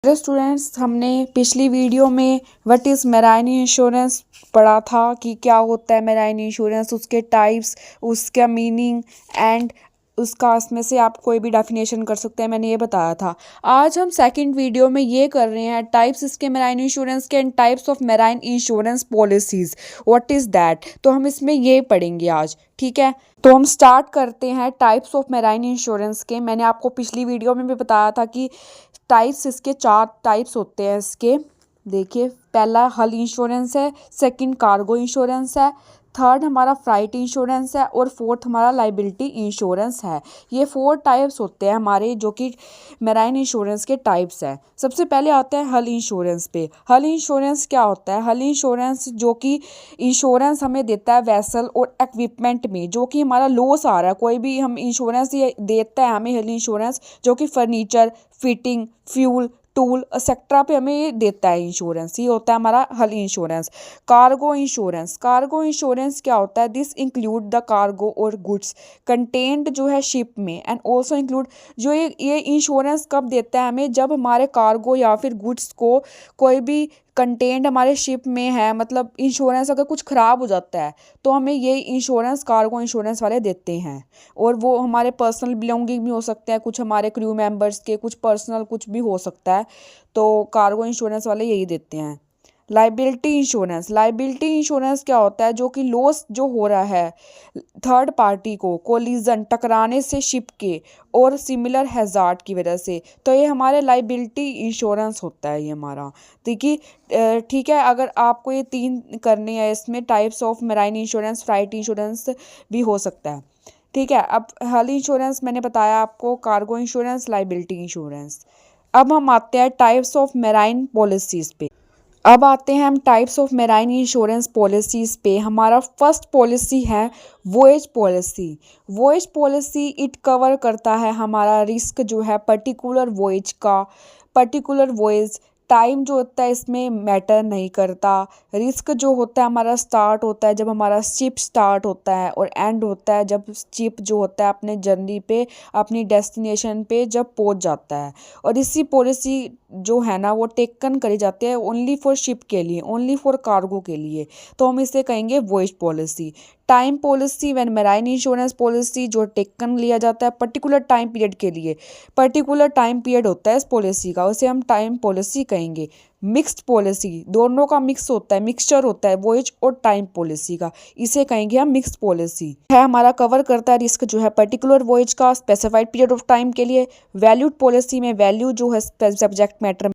Hello students, हमने पिछली video में व्हाट इज़ मेराइन इंश्योरेंस पढ़ा था कि क्या होता है मेराइन इंश्योरेंस, उसके टाइप्स, उसका मीनिंग एंड उसका इसमें से आप कोई भी डेफिनेशन कर सकते हैं, मैंने ये बताया था। आज हम सेकंड वीडियो में ये कर रहे हैं टाइप्स इसके मेराइन इंश्योरेंस के and types of marine insurance policies, what is that. तो हम इसमें ये पढ़ेंगे आज, ठीक है। तो हम स्टार्ट करते हैं टाइप्स ऑफ मेराइन इंश्योरेंस के। मैंने आपको पिछली वीडियो में भी बताया था कि टाइप्स इसके 4 टाइप्स होते हैं इसके। देखिए, पहला हल इंश्योरेंस है, सेकंड कार्गो इंश्योरेंस है, थर्ड हमारा फ्राइट इंश्योरेंस है और फोर्थ हमारा लाइबिलिटी इंश्योरेंस है। ये 4 टाइप्स होते हैं हमारे, जो कि मेराइन इंश्योरेंस के टाइप्स हैं। सबसे पहले आते हैं हल इंश्योरेंस पे। हल इंश्योरेंस क्या होता है? हल इंश्योरेंस जो कि इंश्योरेंस हमें देता है वेसल और इक्विपमेंट में, जो कि हमारा लॉस आ रहा है। कोई भी हम इंश्योरेंस ये देता है हमें हल इंश्योरेंस, जो कि furniture, fitting, fuel, tool etcetera पे हमें ये देता है इंश्योरेंस। ये होता है हमारा हल insurance. Cargo insurance, cargo insurance क्या होता है? दिस इंक्लूड द कार्गो और गुड्स कंटेंट जो है शिप में एंड ऑल्सो इंक्लूड, जो ये इंश्योरेंस कब देता है हमें? जब हमारे कार्गो या फिर गुड्स को कोई भी कंटेंट हमारे शिप में है, मतलब इंश्योरेंस अगर कुछ ख़राब हो जाता है तो हमें ये इंश्योरेंस कार्गो इंश्योरेंस वाले देते हैं। और वो हमारे पर्सनल बिलोंगिंग भी हो सकते हैं, कुछ हमारे क्रू मेंबर्स के, कुछ पर्सनल कुछ भी हो सकता है, तो कार्गो इंश्योरेंस वाले यही देते हैं। लाइबिलिटी इंश्योरेंस, लाइबिलिटी इंश्योरेंस क्या होता है? जो कि लॉस जो हो रहा है थर्ड पार्टी को कोलिजन टकराने से शिप के और सिमिलर हैजार्ड की वजह से, तो ये हमारे लाइबिलिटी इंश्योरेंस होता है ये हमारा। देखिए, ठीक है, अगर आपको ये 3 करने हैं इसमें types of marine insurance, flight insurance भी हो सकता है, ठीक है। अब हल इंश्योरेंस मैंने बताया आपको, कार्गो इंश्योरेंस, लाइबिलिटी इंश्योरेंस। अब हम आते हैं टाइप्स ऑफ मेराइन पॉलिसीज़ पे। अब आते हैं हम types of marine insurance policies पे। हमारा फर्स्ट पॉलिसी है voyage policy. Voyage policy it cover करता है हमारा रिस्क जो है पर्टिकुलर वॉयज का। पर्टिकुलर वॉयज टाइम जो होता है इसमें मैटर नहीं करता। रिस्क जो होता है हमारा स्टार्ट होता है जब हमारा शिप स्टार्ट होता है और एंड होता है जब शिप जो होता है अपने जर्नी पे, अपनी डेस्टिनेशन पे जब पहुंच जाता है। और इसी पॉलिसी जो है ना वो टेकन करी जाती है ओनली फॉर शिप के लिए, ओनली फॉर कार्गो के लिए, तो हम इसे कहेंगे voyage policy. Time policy when marine insurance policy जो टेकन लिया जाता है पर्टिकुलर टाइम पीरियड के लिए, पर्टिकुलर टाइम पीरियड होता है इस पॉलिसी का, उसे हम टाइम पॉलिसी कहेंगे। मिक्स्ड पॉलिसी, दोनों का मिक्स होता है, मिक्सचर होता है वॉयज और टाइम पॉलिसी का, इसे कहेंगे हम मिक्स्ड पॉलिसी। है हमारा कवर करता है रिस्क जो है पर्टिकुलर वॉयज का स्पेसिफाइड पीरियड ऑफ टाइम के लिए। वैल्यूड पॉलिसी में वैल्यू जो है सब्जेक्ट मैटर